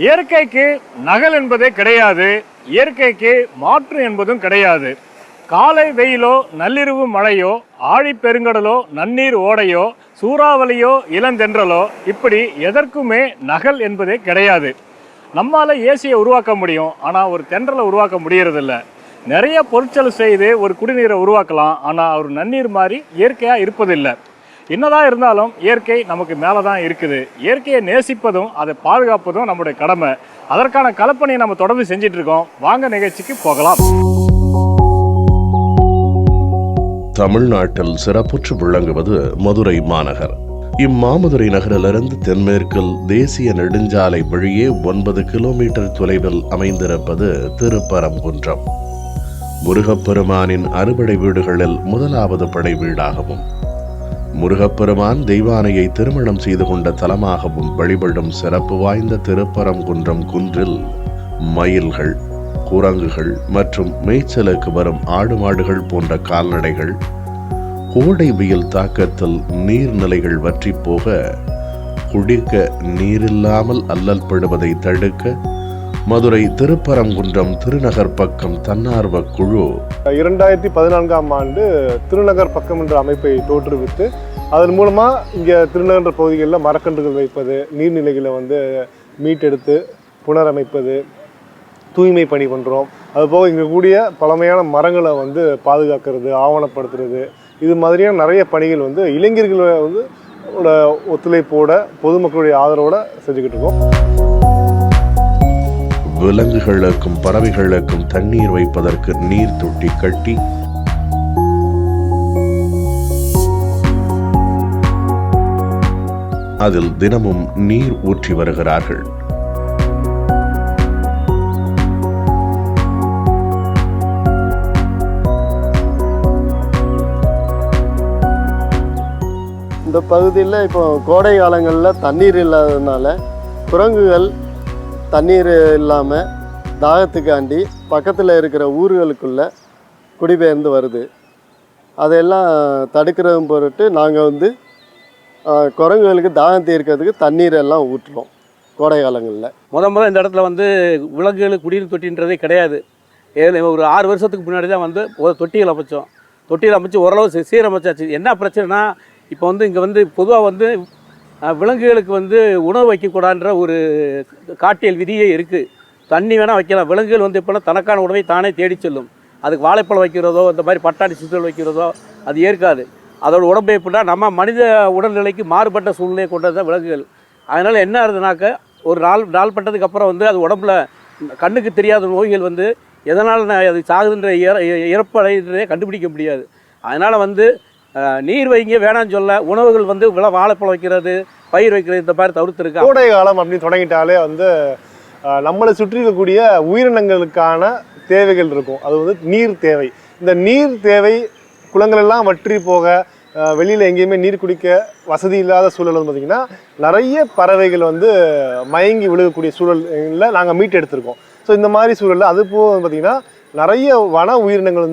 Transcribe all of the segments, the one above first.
இயற்கைக்கு நகல் என்பதே கிடையாது, இயற்கைக்கு மாற்று என்பதும் கிடையாது. காலை வெயிலோ நள்ளிரவு மழையோ ஆழிப்பெருங்கடலோ நன்னீர் ஓடையோ சூறாவளியோ இளந்தென்றலோ இப்படி எதற்குமே நகல் என்பதே கிடையாது. நம்மால் ஏசியை உருவாக்க முடியும், ஆனால் ஒரு தென்றலை உருவாக்க முடியறதில்ல. நிறைய பொருட்கள் செய்து ஒரு குடிநீரை உருவாக்கலாம், ஆனால் ஒரு நன்னீர் மாதிரி இயற்கையாக இருப்பதில்லை. என்னதான் இருந்தாலும் இயற்கை நமக்கு மேலே தான் இருக்குது. இயற்கையை நேசிப்பதும் அதை பாதுகாப்பதும் நம்முடைய கடமை. அதற்கான கலப்பணியை நம்ம தொடர்ந்து செஞ்சிட்டு இருக்கோம். வாங்க நிகழ்ச்சிக்கு போகலாம். தமிழ்நாட்டில் சிறப்புற்று விளங்குவது மதுரை மாநகர். இம்மாமதுரை நகரிலிருந்து தென்மேற்கில் தேசிய நெடுஞ்சாலை வழியே 9 கிலோமீட்டர் தொலைவில் அமைந்திருப்பது திருப்பரங்குன்றம். முருகப்பெருமானின் அறுபடை வீடுகளில் முதலாவது படை வீடாகவும் முருகப்பெருமான் தெய்வானையை திருமணம் செய்து கொண்ட தலமாகவும் வழிபடும் சிறப்பு வாய்ந்த திருப்பரங்குன்றம் குன்றில் மயில்கள், குரங்குகள் மற்றும் மேய்ச்சலுக்கு வரும் ஆடு மாடுகள் போன்ற கால்நடைகள் கோடை வெயில் தாக்கத்தில் நீர்நிலைகள் வற்றி போக குடிக்க நீரில்லாமல் அல்லல் படுவதை தடுக்க மதுரை திருப்பரங்குன்றம் திருநகர் பக்கம் தன்னார்வ குழு 2014ஆம் ஆண்டு திருநகர் பக்கம் என்ற அமைப்பை தோற்றுவித்து அதன் மூலமாக இங்கே திருநகர் பகுதிகளில் மரக்கன்றுகள் வைப்பது, நீர்நிலைகளை மீட்டெடுத்து புனரமைப்பது, தூய்மை பணி பண்ணுறோம். அதுபோக இங்கே கூடிய பழமையான மரங்களை பாதுகாக்கிறது, ஆவணப்படுத்துறது, இது மாதிரியான நிறைய பணிகள் இளைஞர்களை ஒத்துழைப்போட பொதுமக்களுடைய ஆதரவோட செஞ்சுக்கிட்டு இருக்கோம். விலங்குகளுக்கும் பறவைகளுக்கும் தண்ணீர் வைப்பதற்கு நீர் தொட்டி கட்டி அதில் தினமும் நீர் ஊற்றி வருகிறார்கள். இந்த பகுதியில் இப்போ கோடை காலங்களில் தண்ணீர் இல்லாததுனால குரங்குகள் தண்ணீர் இல்லாமல் தாகத்துக்காண்டி பக்கத்தில் இருக்கிற ஊர்களுக்குள்ளே குடிபெயர்ந்து வருது. அதையெல்லாம் தடுக்கிறது பொருட்டு நாங்கள் குரங்குகளுக்கு தாகம் தீர்க்கிறதுக்கு தண்ணீர் எல்லாம் ஊற்றுறோம் கோடை காலங்களில். இந்த இடத்துல விலங்குகளுக்கு குடிநீர் தொட்டின்றதே கிடையாது. ஒரு 6 வருஷத்துக்கு முன்னாடி தான் ஒரு தொட்டிகள் அமைச்சோம். தொட்டிகள் அமைச்சு ஓரளவு சீரமைச்சாச்சு. என்ன பிரச்சனைனா இப்போ இங்கே பொதுவாக விலங்குகளுக்கு உணவு வைக்கக்கூடாதுன்ற ஒரு காட்டியல் விதியே இருக்குது. தண்ணி வேணால் வைக்கலாம். விலங்குகள் இப்போலாம் தனக்கான உணவை தானே தேடி செல்லும். அதுக்கு வாழைப்பழம் வைக்கிறதோ இந்த மாதிரி பட்டாணி சுத்தல் வைக்கிறதோ அது ஏற்காது. அதோட உடம்பை எப்படின்னா நம்ம மனித உடல்நிலைக்கு மாறுபட்ட சூழ்நிலையை கொண்டது தான் விலங்குகள். அதனால் என்ன ஆகுதுனாக்க ஒரு நாள் பட்டதுக்கு அப்புறம் அது உடம்புல கண்ணுக்கு தெரியாத நோய்கள் எதனால் அது சாகுதுன்ற இறப்படைன்றதே கண்டுபிடிக்க முடியாது. அதனால் நீர் வைங்க வேணான்னு சொல்ல உணவுகள் வாழைப்பழம் வைக்கிறது, பயிர் வைக்கிறது இந்த மாதிரி தவிர்த்துருக்கு. கோடை காலம் அப்படின்னு தொடங்கிட்டாலே நம்மளை சுற்றி இருக்கக்கூடிய உயிரினங்களுக்கான தேவைகள் இருக்கும். அது நீர் தேவை. இந்த நீர் தேவை குளங்கள் எல்லாம் வற்றி போக வெளியில் எங்கேயுமே நீர் குடிக்க வசதி இல்லாத சூழல் பார்த்திங்கன்னா நிறைய பறவைகள் மயங்கி விழுகக்கூடிய சூழலில் நாங்கள் மீட்டெடுத்திருக்கோம். ஸோ இந்த மாதிரி சூழலில் அது போக பார்த்திங்கன்னா நிறைய வன உயிரினங்கள்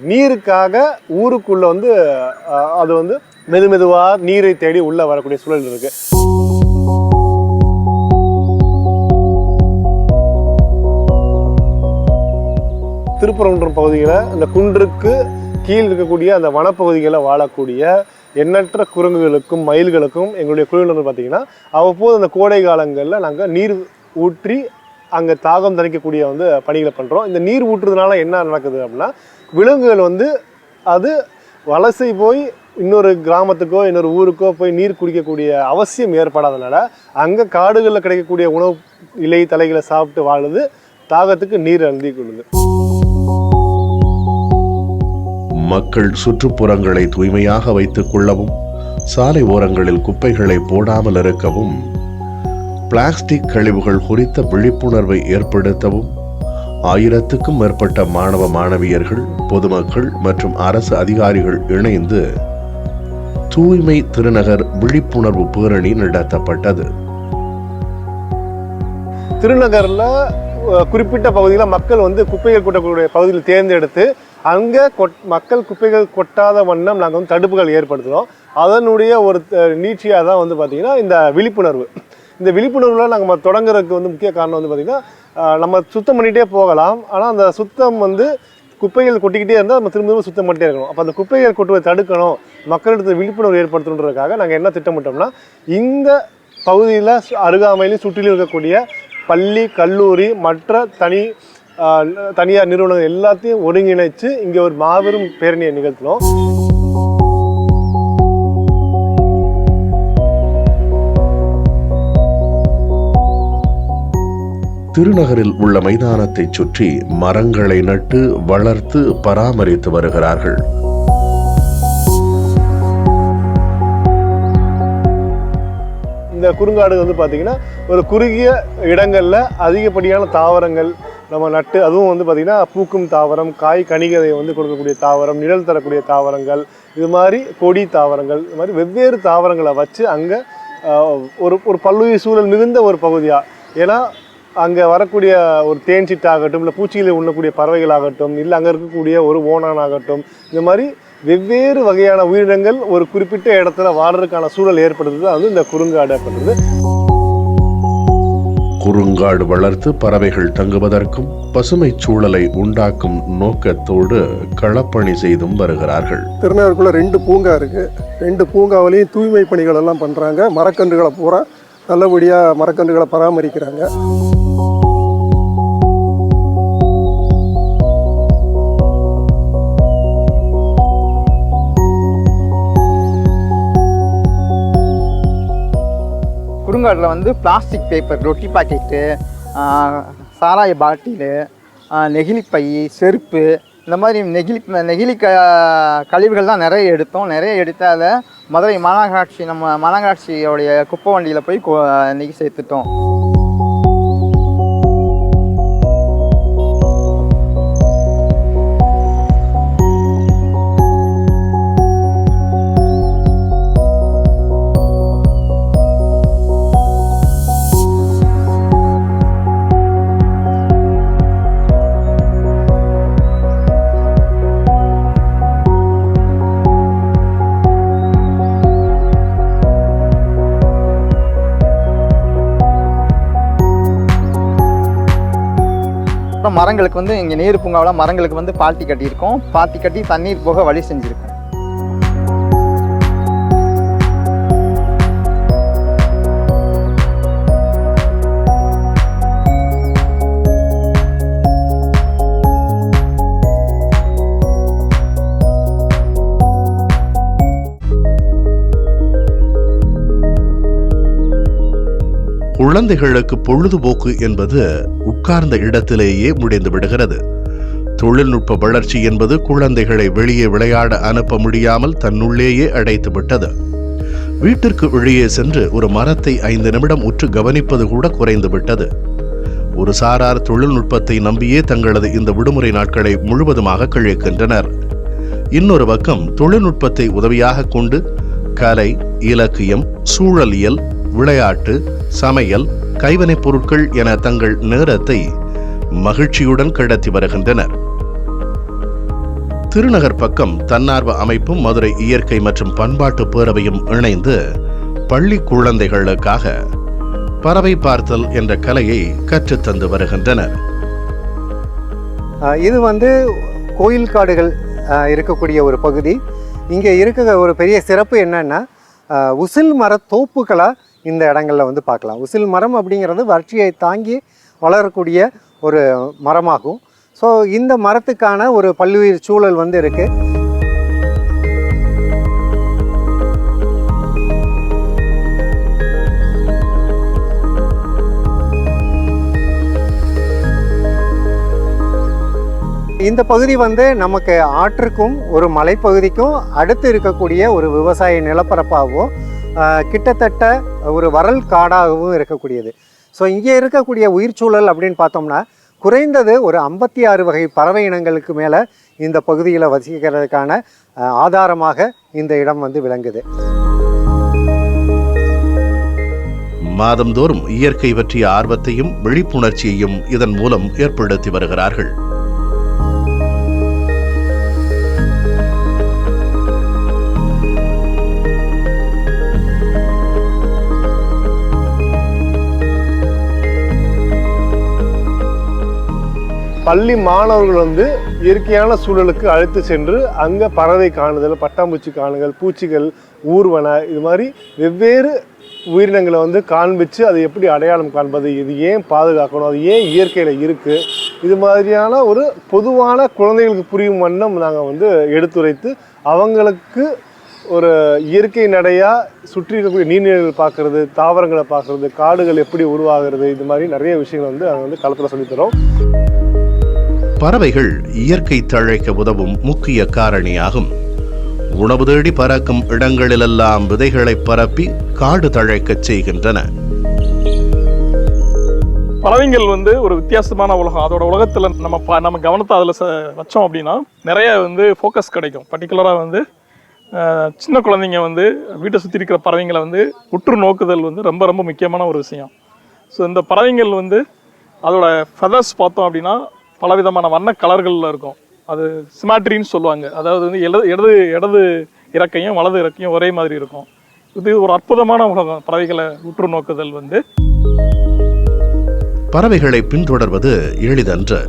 நீருக்காக ஊருக்குள்ளே அது மெதுவாக நீரை தேடி உள்ளே வரக்கூடிய சூழல் இருக்குது. திருப்பரங்குன்றம் பகுதியில் அந்த குன்றுக்கு கீழ் இருக்கக்கூடிய அந்த வனப்பகுதிகளில் வாழக்கூடிய எண்ணற்ற குரங்குகளுக்கும் மயில்களுக்கும் எங்களுடைய குழுவினர் பார்த்திங்கன்னா அவ்வப்போது அந்த கோடை காலங்களில் நாங்கள் நீர் ஊற்றி அங்கே தாகம் தணிக்கக்கூடிய பணிகளை பண்ணுறோம். இந்த நீர் ஊற்றுறதுனால என்ன நடக்குது அப்படின்னா விலங்குகள் அது வலசை போய் இன்னொரு கிராமத்துக்கோ இன்னொரு ஊருக்கோ போய் நீர் குடிக்கக்கூடிய அவசியம் ஏற்படாதனால அங்கே காடுகளில் கிடைக்கக்கூடிய உணவு இலை தலைகளை சாப்பிட்டு வாழுது, தாகத்துக்கு நீர் அருந்தி கொள்ளுது. மக்கள் சுற்றுப்புறங்களை தூய்மையாக வைத்துக் கொள்ளவும், சாலை ஓரங்களில் குப்பைகளை போடாமல் இருக்கவும், பிளாஸ்டிக் கழிவுகள் குறித்த விழிப்புணர்வை ஏற்படுத்தவும் 1000க்கும் மேற்பட்ட மாணவ மாணவியர்கள், பொதுமக்கள் மற்றும் அரசு அதிகாரிகள் இணைந்து தூய்மை திருநகர் விழிப்புணர்வு பேரணி நடத்தப்பட்டது. திருநகர்ல குறிப்பிட்ட பகுதியில் மக்கள் குப்பைகள் கொட்டக்கூடிய பகுதியில் தேர்ந்தெடுத்து அங்கே மக்கள் குப்பைகள் கொட்டாத வண்ணம் நாங்கள் தடுப்புகள் ஏற்படுத்துகிறோம். அதனுடைய ஒரு நீட்சியாக தான் பார்த்திங்கன்னா இந்த விழிப்புணர்வு. இந்த விழிப்புணர்வுல நாங்கள் தொடங்குறதுக்கு வந்து முக்கிய காரணம் வந்து பார்த்திங்கன்னா நம்ம சுத்தம் பண்ணிகிட்டே போகலாம். ஆனால் அந்த சுத்தம் வந்து குப்பைகள் கொட்டிக்கிட்டே இருந்தால் நம்ம திரும்ப சுத்தம் பண்ணிட்டே இருக்கணும். அப்போ அந்த குப்பைகள் கொட்டுவதை தடுக்கணும், மக்களிடத்தில் விழிப்புணர்வு ஏற்படுத்தணுன்றதுக்காக நாங்கள் என்ன திட்டமிட்டோம்னா, இந்த பகுதியில் அருகாமையிலும் சுற்றிலும் இருக்கக்கூடிய பள்ளி, கல்லூரி, மற்ற தனியார் நிறுவனங்கள் எல்லாத்தையும் ஒருங்கிணைச்சு இங்கே ஒரு மாபெரும் பேரணியை நிகழ்த்தினோம். திருநகரில் உள்ள மைதானத்தை சுற்றி மரங்களை நட்டு வளர்த்து பராமரித்து வருகிறார்கள். இந்த குறுங்காடு வந்து பார்த்திங்கன்னா ஒரு குறுகிய இடங்களில் அதிகப்படியான தாவரங்கள் நம்ம நட்டு, அதுவும் வந்து பார்த்திங்கன்னா பூக்கும் தாவரம், காய் கனிகளை வந்து கொடுக்கக்கூடிய தாவரம், நிழல் தரக்கூடிய தாவரங்கள், இது மாதிரி கொடி தாவரங்கள், இது மாதிரி வெவ்வேறு தாவரங்களை வச்சு அங்கே ஒரு பல்லுயிர் சூழல் மிகுந்த ஒரு பகுதியாக, ஏன்னா அங்கே வரக்கூடிய ஒரு தேன் சிட்டாகட்டும், இல்லை பூச்சிகளை உண்ணக்கூடிய பறவைகளாகட்டும், இல்லை அங்கே இருக்கக்கூடிய ஒரு ஓணான் ஆகட்டும், இந்த மாதிரி வெவ்வேறு வகையான உயிரினங்கள் ஒரு குறிப்பிட்ட இடத்துல வாழ்றதுக்கான சூழல் ஏற்படுத்துது. அது வந்து இந்த குறுங்காடு அப்படின்றது. குறுங்காடு வளர்த்து பறவைகள் தங்குவதற்கும் பசுமை சூழலை உண்டாக்கும் நோக்கத்தோடு களப்பணி செய்தும் வருகிறார்கள். திருநகருக்குள்ள 2 பூங்கா இருக்கு. 2 பூங்காவிலையும் தூய்மை பணிகள் எல்லாம் பண்றாங்க. மரக்கன்றுகளை பூரா நல்லபடியாக மரக்கன்றுகளை பராமரிக்கிறாங்க. குறுங்காட்டில் வந்து பிளாஸ்டிக் பேப்பர், ரொட்டி பாக்கெட்டு, சாராய பாட்டிலு, நெகிழிப்பை, செருப்பு, இந்த மாதிரி நெகிழி கழிவுகள் தான் நிறைய எடுத்தோம். நிறைய எடுத்து அதை மதுரை மாநகராட்சியோடைய குப்பை வண்டியில் போய் இன்றைக்கி சேர்த்துட்டோம். மரங்களுக்கு வந்து இங்கே நீர் பூங்காவில் மரங்களுக்கு வந்து பாத்தி கட்டியிருக்கோம். பாத்தி கட்டி தண்ணீர் போக வழி செஞ்சுருக்கோம். குழந்தைகளுக்கு பொழுதுபோக்கு என்பது உட்கார்ந்த இடத்திலேயே முடிந்து விடுகிறது. தொழில்நுட்ப வளர்ச்சி என்பது குழந்தைகளை வெளியே விளையாட அனுப்ப முடியாமல் தன்னுள்ளேயே அடைத்து விட்டது. வீட்டிற்கு வெளியே சென்று ஒரு மரத்தை 5 நிமிடம் உற்று கவனிப்பது கூட குறைந்து விட்டது. ஒரு சாரார் தொழில்நுட்பத்தை நம்பியே தங்களது இந்த விடுமுறை நாட்களை முழுவதுமாக கழிக்கின்றனர். இன்னொரு பக்கம் தொழில்நுட்பத்தை உதவியாக கொண்டு கலை, இலக்கியம், சூழலியல், விளையாட்டு, சமையல், கைவினைப் பொருட்கள் என தங்கள் நேரத்தை மகிழ்ச்சியுடன் கடத்தி வருகின்றனர். திருநகர் பக்கம் தன்னார்வ அமைப்பும் மதுரை இயற்கை மற்றும் பண்பாட்டு பேரவையும் இணைந்து பள்ளி குழந்தைகளுக்காக பறவை பார்த்தல் என்ற கலையை கற்றுத்தந்து வருகின்றனர். இது வந்து கோயில் காடுகள் இருக்கக்கூடிய ஒரு பகுதி. இங்கே இருக்க ஒரு பெரிய சிறப்பு என்னன்னா, உசில் மர தோப்புகளாக இந்த இடங்களில் வந்து பார்க்கலாம். உசில் மரம் அப்படிங்கிறது வறட்சியை தாங்கி வளரக்கூடிய ஒரு மரமாகும். ஸோ இந்த மரத்துக்கான ஒரு பல்லுயிர் சூழல் வந்து இருக்குது. இந்த பகுதி வந்து நமக்கு ஆற்றுக்கும் ஒரு மலைப்பகுதிக்கும் அடுத்து இருக்கக்கூடிய ஒரு விவசாய நிலப்பரப்பாகவும் கிட்டத்தட்ட ஒரு வறல் காடாகவும் இருக்கக்கூடியது. ஸோ இங்கே இருக்கக்கூடிய உயிர் சூழல் அப்படின்னு பார்த்தோம்னா குறைந்தது ஒரு 56 வகை பறவை இனங்களுக்கு மேலே இந்த பகுதியில் வசிக்கிறதுக்கான ஆதாரமாக இந்த இடம் வந்து விளங்குது. மாதந்தோறும் இயற்கை பற்றிய ஆர்வத்தையும் விழிப்புணர்ச்சியையும் இதன் மூலம் ஏற்படுத்தி வருகிறார்கள். பள்ளி மாணவர்கள் வந்து இயற்கையான சூழலுக்கு அழைத்து சென்று அங்கே பறவை காணுதல், பட்டாம்பூச்சி காணுதல், பூச்சிகள், ஊர்வன, இது மாதிரி வெவ்வேறு உயிரினங்களை வந்து காண்பித்து அதை எப்படி அடையாளம் காண்பது, இது ஏன் பாதுகாக்கணும், அது ஏன் இயற்கையில் இருக்குது, இது மாதிரியான ஒரு பொதுவான குழந்தைகளுக்கு புரியும் வண்ணம் நாங்கள் வந்து எடுத்துரைத்து அவங்களுக்கு ஒரு இயற்கை நடையாக சுற்றி இருக்கக்கூடிய நீர்நிலைகள் பார்க்குறது, தாவரங்களை பார்க்குறது, காடுகள் எப்படி உருவாகிறது, இது மாதிரி நிறைய விஷயங்கள் வந்து நாங்கள் வந்து களத்தில் சொல்லித்தரோம். பறவைகள் இயற்கை தழைக்க உதவும் முக்கிய காரணியாகும். உணவு தேடி பறக்கும் இடங்களிலெல்லாம் விதைகளை பரப்பி காடு தழைக்கச் செய்கின்றன. பறவைகள் வந்து ஒரு வித்தியாசமான உலகம். அதோட உலகத்தில் நம்ம கவனத்தை அதில் வச்சோம் அப்படின்னா நிறைய வந்து ஃபோக்கஸ் கிடைக்கும். பர்டிகுலராக வந்து சின்ன குழந்தைங்க வந்து வீட்டை சுற்றி இருக்கிற பறவைங்களை வந்து உற்று நோக்குதல் வந்து ரொம்ப ரொம்ப முக்கியமான ஒரு விஷயம். ஸோ இந்த பறவைகள் வந்து அதோட ஃபெதர்ஸ் பார்த்தோம் அப்படின்னா பலவிதமான வண்ண கலர்களில் இருக்கும். அது சிமாட்ரின்னு சொல்லுவாங்க. அதாவது வந்து இடது இறக்கையும் வலது இறக்கையும் ஒரே மாதிரி இருக்கும். இது ஒரு அற்புதமான உலகம் பறவைகளை உற்று நோக்குதல் வந்து. பறவைகளை பின்தொடர்வது எளிதன்று.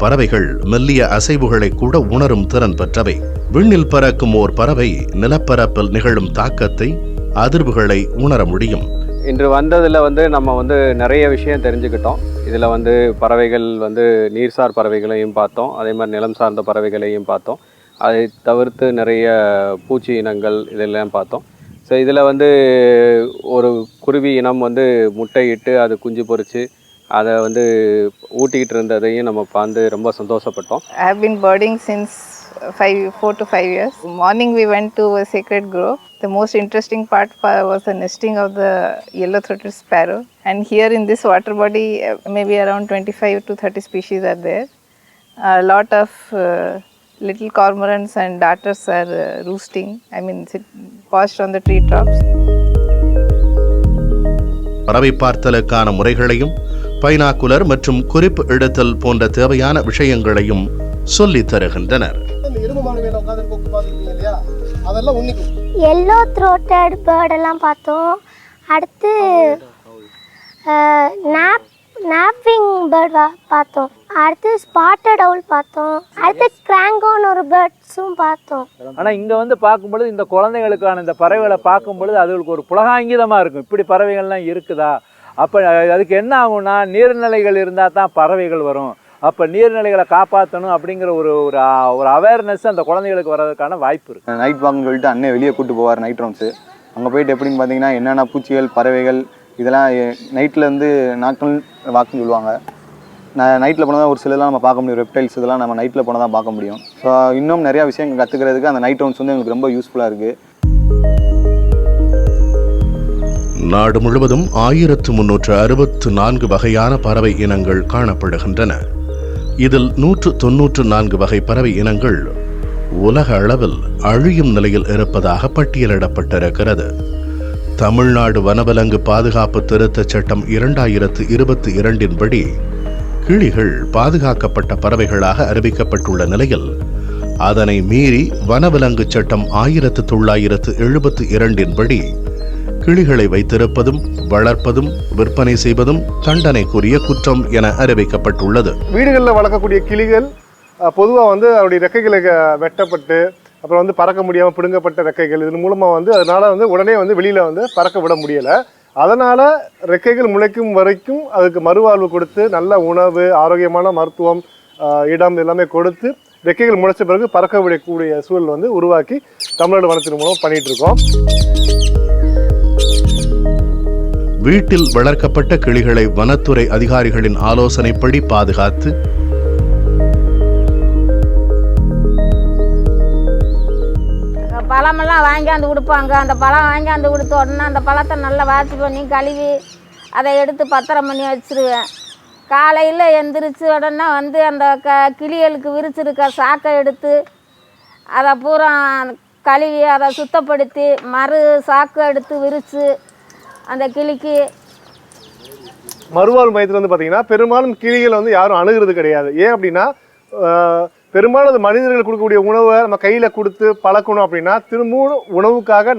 பறவைகள் மெல்லிய அசைவுகளை கூட உணரும் திறன் பெற்றவை. விண்ணில் பறக்கும் ஓர் பறவை நிலப்பரப்பில் நிகழும் தாக்கத்தை, அதிர்வுகளை உணர முடியும். இன்று வந்ததில் வந்து நம்ம வந்து நிறைய விஷயம் தெரிஞ்சுக்கிட்டோம். இதில் வந்து பறவைகள் வந்து நீர்சார் பறவைகளையும் பார்த்தோம், அதே மாதிரி நிலம் சார்ந்த பறவைகளையும் பார்த்தோம். அதை தவிர்த்து நிறைய பூச்சி இனங்கள் இதெல்லாம் பார்த்தோம். ஸோ இதில் வந்து ஒரு குருவி இனம் வந்து முட்டையிட்டு அது குஞ்சு பொறிச்சு அதை வந்து ஊட்டிக்கிட்டு இருந்ததையும் நம்ம பார்த்து ரொம்ப சந்தோஷப்பட்டோம். I have been birding since 4 to 5 years. Morning we went to a sacred grove. The most interesting part was the nesting of the yellow-throated sparrow. And here in this water body, maybe around 25 to 30 species are there. A lot of little cormorants and darters are roosting. I mean, perched on the tree tops. பறவை பார்த்தலுக்கான முறைகளையும் binocular மற்றும் குறிப்பு எடுத்தல் போன்ற தேவையான விஷயங்களையும் சொல்லித் தருகின்றனர். எல்லோ த்ரோட்டட் பேர்ட் எல்லாம் பார்த்தோம். அடுத்து நாப்பிங் பேர்ட் பார்த்தோம். அடுத்து ஸ்பாட்டட் அவுல் பார்த்தோம். அடுத்து கிராங்கோன்னு ஒரு பேர்ட்ஸும் பார்த்தோம். ஆனால் இங்கே வந்து பார்க்கும்பொழுது இந்த குழந்தைகளுக்கான இந்த பறவைகளை பார்க்கும்பொழுது அதுகளுக்கு ஒரு புலகாங்கிதமாக இருக்கும். இப்படி பறவைகள்லாம் இருக்குதா? அப்போ அதுக்கு என்ன ஆகும்னா, நீர்நிலைகள் இருந்தால் தான் பறவைகள் வரும். அப்போ நீர்நிலைகளை காப்பாற்றணும் அப்படிங்கிற ஒரு அவேர்னஸ் அந்த குழந்தைகளுக்கு வர்றதுக்கான வாய்ப்பு இருக்குது. நைட் வாக்குன்னு சொல்லிட்டு அண்ணன் வெளியே கூப்பிட்டு போவார் நைட் ரவுண்ட்ஸு. அங்கே போயிட்டு எப்படின்னு பார்த்தீங்கன்னா என்னென்ன பூச்சிகள், பறவைகள் இதெல்லாம் நைட்டில் வந்து நாட்கள் வாக்குன்னு சொல்லுவாங்க. நைட்டில் போனால் தான் ஒரு சிலலாம் நம்ம பார்க்க முடியும். ரெப்டைல்ஸ் இதெல்லாம் நம்ம நைட்டில் போனால் தான் பார்க்க முடியும். ஸோ இன்னும் நிறையா விஷயங்கள் கற்றுக்கிறதுக்கு அந்த நைட் ரவுண்ட்ஸ் வந்து எங்களுக்கு ரொம்ப யூஸ்ஃபுல்லாக இருக்குது. நாடு முழுவதும் 1364 வகையான பறவை இனங்கள் காணப்படுகின்றன. இதில் 194 வகை பறவை இனங்கள் உலக அளவில் அழியும் நிலையில் இருப்பதாக பட்டியலிடப்பட்டிருக்கிறது. தமிழ்நாடு வனவிலங்கு பாதுகாப்பு திருத்தச் சட்டம் 2022 படி கிளிகள் பாதுகாக்கப்பட்ட பறவைகளாக அறிவிக்கப்பட்டுள்ள நிலையில் அதனை மீறி வனவிலங்கு சட்டம் 1972 படி கிளிகளை வைத்திருப்பதும் வளர்ப்பதும் விற்பனை செய்வதும் தண்டனைக்குரிய குற்றம் என அறிவிக்கப்பட்டுள்ளது. வீடுகளில் வளர்க்கக்கூடிய கிளிகள் பொதுவாக வந்து அவருடைய ரெக்கைகளை வெட்டப்பட்டு அப்புறம் வந்து பறக்க முடியாமல் பிடுங்கப்பட்ட ரெக்கைகள், இதன் மூலமாக வந்து அதனால வந்து உடனே வந்து வெளியில் வந்து பறக்க விட முடியலை. அதனால் ரெக்கைகள் முளைக்கும் வரைக்கும் அதுக்கு மறுவாழ்வு கொடுத்து நல்ல உணவு, ஆரோக்கியமான மருத்துவம், இடம் எல்லாமே கொடுத்து ரெக்கைகள் முளைச்ச பிறகு பறக்க விடக்கூடிய சூழல் வந்து உருவாக்கி தமிழ்நாடு வனத்தின் மூலம் பண்ணிட்டு இருக்கோம். வீட்டில் வளர்க்கப்பட்ட கிளிகளை வனத்துறை அதிகாரிகளின் ஆலோசனைப்படி பாதுகாத்து பழமெல்லாம் வாங்கியாந்து கொடுப்பாங்க. அந்த பழம் வாங்கியாந்து கொடுத்த உடனே அந்த பழத்தை நல்லா வாட்ச் பண்ணி கழுவி அதை எடுத்து பத்திரம் பண்ணி வச்சுருவேன். காலையில் எந்திரிச்சு உடனே வந்து அந்த கிளிகளுக்கு விரிச்சிருக்க சாக்கை எடுத்து அதை பூரா கழுவி அதை சுத்தப்படுத்தி மறு சாக்கை எடுத்து விரித்து அந்த கிளிக்கு மறுவாழ்வு மையத்தில் வந்து பார்த்தீங்கன்னா பெரும்பாலும் கிளிகள் வந்து யாரும் அணுகிறது கிடையாது. ஏன் அப்படின்னா பெரும்பாலும் அது மனிதர்கள் கொடுக்கக்கூடிய உணவை நம்ம கையில் கொடுத்து பழக்கணும் அப்படின்னா திரும்பவும் உணவுக்காக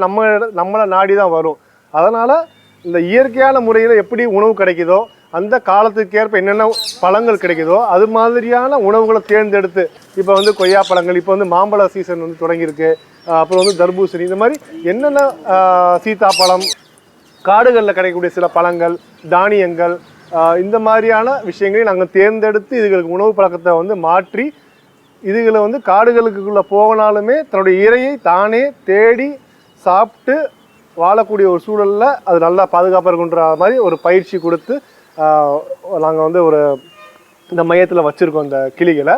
நம்மளை நாடி தான் வரும். அதனால் இந்த இயற்கையான முறையில் எப்படி உணவு கிடைக்குதோ அந்த காலத்துக்கேற்ப என்னென்ன பழங்கள் கிடைக்குதோ அது மாதிரியான உணவுகளை தேர்ந்தெடுத்து, இப்போ வந்து கொய்யா பழங்கள், இப்போ வந்து மாம்பழ சீசன் வந்து தொடங்கியிருக்கு, அப்புறம் வந்து தர்பூசணி, இந்த மாதிரி என்னென்ன சீத்தாப்பழம், காடுகளில் கிடைக்கக்கூடிய சில பழங்கள், தானியங்கள், இந்த மாதிரியான விஷயங்களை நாங்கள் தேர்ந்தெடுத்து இதுகளுக்கு உணவு பழக்கத்தை வந்து மாற்றி இதுகளை வந்து காடுகளுக்குள்ளே போகனாலுமே தன்னுடைய இரையை தானே தேடி சாப்பிட்டு வாழக்கூடிய ஒரு சூழலில் அது நல்லா பாதுகாப்பாக இருக்குன்ற மாதிரி ஒரு பயிற்சி கொடுத்து நாங்கள் வந்து ஒரு இந்த மையத்தில் வச்சுருக்கோம் இந்த கிளிகளை.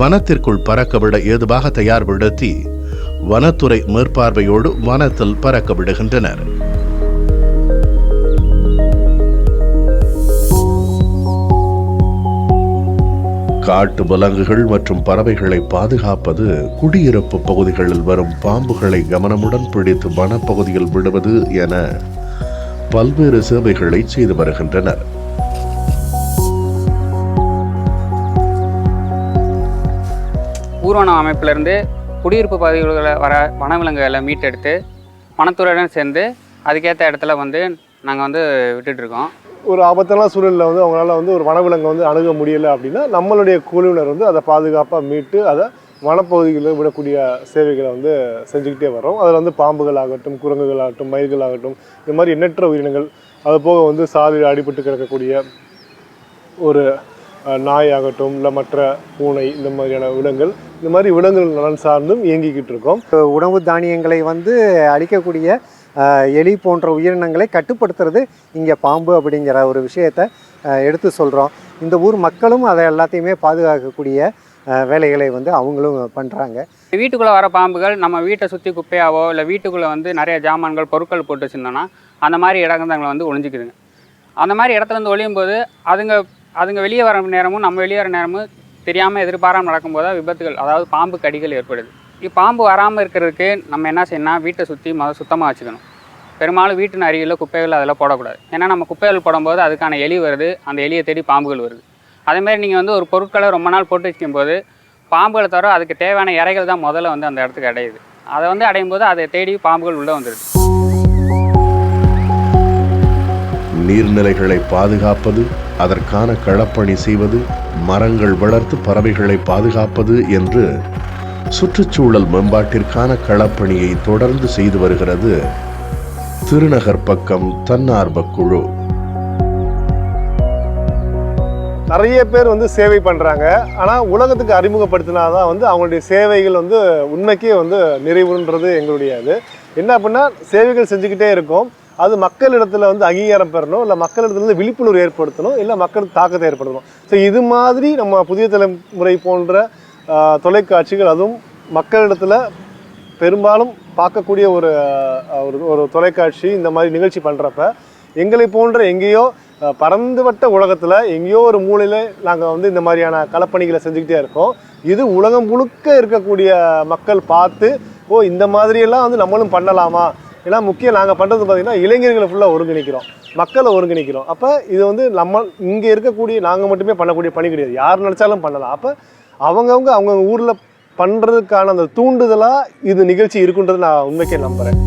வனத்திற்குள் பறக்கவிட ஏதுவாக தயார்படுத்தி வனத்துறை மேற்பார்வையோடு வனத்தில் பறக்க விடுகின்றனர். காட்டு விலங்குகள் மற்றும் பறவைகளை பாதுகாப்பது, குடியிருப்பு பகுதிகளில் வரும் பாம்புகளை கவனமுடன் பிடித்து வனப்பகுதியில் விடுவது என பல்வேறு சேவைகளை செய்து வருகின்றனர். ஊர்வன அமைப்பிலிருந்து குடியிருப்பு பகுதிகளில் வர வனவிலங்குகளை மீட்டெடுத்து வனத்துறையுடன் சேர்ந்து அதுக்கேற்ற இடத்துல வந்து நாங்கள் வந்து விட்டுட்ருக்கோம். ஒரு ஆபத்தான சூழலில் வந்து அவங்களால வந்து ஒரு வனவிலங்கை வந்து அணுக முடியலை அப்படின்னா நம்மளுடைய குழுவினர் வந்து அதை பாதுகாப்பாக மீட்டு அதை வனப்பகுதிகளில் விடக்கூடிய சேவைகளை வந்து செஞ்சுக்கிட்டே வரோம். அதில் வந்து பாம்புகள் ஆகட்டும், குரங்குகள் ஆகட்டும், மயில்கள் ஆகட்டும், இந்த மாதிரி எண்ணற்ற உயிரினங்கள், அது போக வந்து சாலையில் அடிபட்டு கிடக்கக்கூடிய ஒரு நாய் ஆகட்டும், இல்லை மற்ற பூனை, இந்த மாதிரியான விலங்குகள், இந்த மாதிரி விலங்குகள் நலன் சார்ந்தும் இயங்கிக்கிட்டு இருக்கோம். உணவு தானியங்களை வந்து அளிக்கக்கூடிய எலி போன்ற உயிரினங்களை கட்டுப்படுத்துறது இங்கே பாம்பு அப்படிங்கிற ஒரு விஷயத்தை எடுத்து சொல்கிறோம். இந்த ஊர் மக்களும் அதை எல்லாத்தையுமே பாதுகாக்கக்கூடிய வேலைகளை வந்து அவங்களும் பண்ணுறாங்க. வீட்டுக்குள்ளே வர பாம்புகள் நம்ம வீட்டை சுற்றி குப்பையாவோ இல்லை வீட்டுக்குள்ளே வந்து நிறைய ஜாமான்கள் பொருட்கள் போட்டு வச்சுருந்தோன்னா அந்த மாதிரி இடங்களை வந்து ஒழிஞ்சிக்குதுங்க. அந்த மாதிரி இடத்துலேருந்து ஒழியும் போது அதுங்க வெளியே வர நேரமும் நம்ம வெளியே வர நேரமும் தெரியாமல் எதிர்பாராமல் நடக்கும்போது விபத்துகள், அதாவது பாம்பு கடிகள் ஏற்படுது. பாம்பு வராமல் இருக்கிறதுக்கு நம்ம என்ன செய்யணும்னா வீட்டை சுற்றி சுத்தமாக வச்சுக்கணும். பெரும்பாலும் வீட்டின் அருகில் குப்பைகள் அதெல்லாம் போடக்கூடாது. ஏன்னா நம்ம குப்பைகள் போடும்போது அதுக்கான எலி வருது, அந்த எலியை தேடி பாம்புகள் வருது. அதேமாதிரி நீங்கள் வந்து ஒரு பொருட்களை ரொம்ப நாள் போட்டு வச்சுக்கும்போது பாம்புகளை தவிர அதுக்கு தேவையான இறைகள் தான் முதல்ல வந்து அந்த இடத்துக்கு அடையுது. அதை வந்து அடையும் போது அதை தேடி பாம்புகள் உள்ளே வந்துடுது. நீர்நிலைகளை பாதுகாப்பது, அதற்கான களப்பணி செய்வது, மரங்கள் வளர்த்து பறவைகளை பாதுகாப்பது என்று சுற்றுச்சூழல் மேம்பாட்டிற்கான களப்பணியை தொடர்ந்து செய்து வருகிறது திருநகர் பக்கம் தன்னார்வ குழு. நிறைய பேர் வந்து சேவை பண்ணுறாங்க. ஆனால் உலகத்துக்கு அறிமுகப்படுத்தினாதான் வந்து அவங்களுடைய சேவைகள் வந்து உண்மைக்கே வந்து நிறைவுன்றது எங்களுடைய இது. என்ன அப்படின்னா சேவைகள் செஞ்சுக்கிட்டே இருக்கோம். அது மக்களிடத்தில் வந்து அங்கீகாரம் பெறணும், இல்லை மக்களிடத்துல விழிப்புணர்வு ஏற்படுத்தணும், இல்லை மக்களுக்கு தாக்கத்தை ஏற்படுத்தணும். ஸோ இது மாதிரி நம்ம புதிய தலைமுறை போன்ற தொலைக்காட்சிகள், அதுவும் மக்களிடத்தில் பெரும்பாலும் பார்க்கக்கூடிய ஒரு தொலைக்காட்சி இந்த மாதிரி நிகழ்ச்சி பண்ணுறப்ப எங்களை போன்ற எங்கேயோ பரந்துபட்ட உலகத்தில் எங்கேயோ ஒரு மூலையில் நாங்கள் வந்து இந்த மாதிரியான களப்பணிகளை செஞ்சுக்கிட்டே இருக்கோம். இது உலகம் முழுக்க இருக்கக்கூடிய மக்கள் பார்த்து, ஓ இந்த மாதிரியெல்லாம் வந்து நம்மளும் பண்ணலாமா. ஏன்னா முக்கியம் நாங்கள் பண்ணுறது பார்த்திங்கன்னா இளைஞர்களை ஃபுல்லாக ஒருங்கிணைக்கிறோம், மக்களை ஒருங்கிணைக்கிறோம். அப்போ இது வந்து நம்ம இங்கே இருக்கக்கூடிய நாங்கள் மட்டுமே பண்ணக்கூடிய பணி கிடையாது, யார் நினச்சாலும் பண்ணலாம். அப்போ அவங்கவுங்க ஊரில் பண்ணுறதுக்கான அந்த தூண்டுதலாக இது நிகழ்ச்சி இருக்குன்றது நான் உண்மைக்கே நம்புகிறேன்.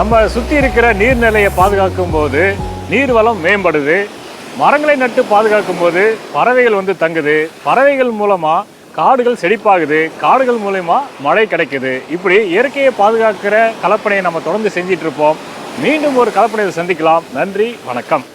நம்ம சுற்றி இருக்கிற நீர்நிலையை பாதுகாக்கும் போது நீர்வளம் மேம்படுது. மரங்களை நட்டு பாதுகாக்கும் போது பறவைகள் வந்து தங்குது. பறவைகள் மூலமாக காடுகள் செழிப்பாகுது. காடுகள் மூலமா மழை கிடைக்குது. இப்படி இயற்கையை பாதுகாக்கிற கலப்பணியை நம்ம தொடர்ந்து செஞ்சிட்டு இருப்போம். மீண்டும் ஒரு கலப்பணியை சந்திக்கலாம். நன்றி, வணக்கம்.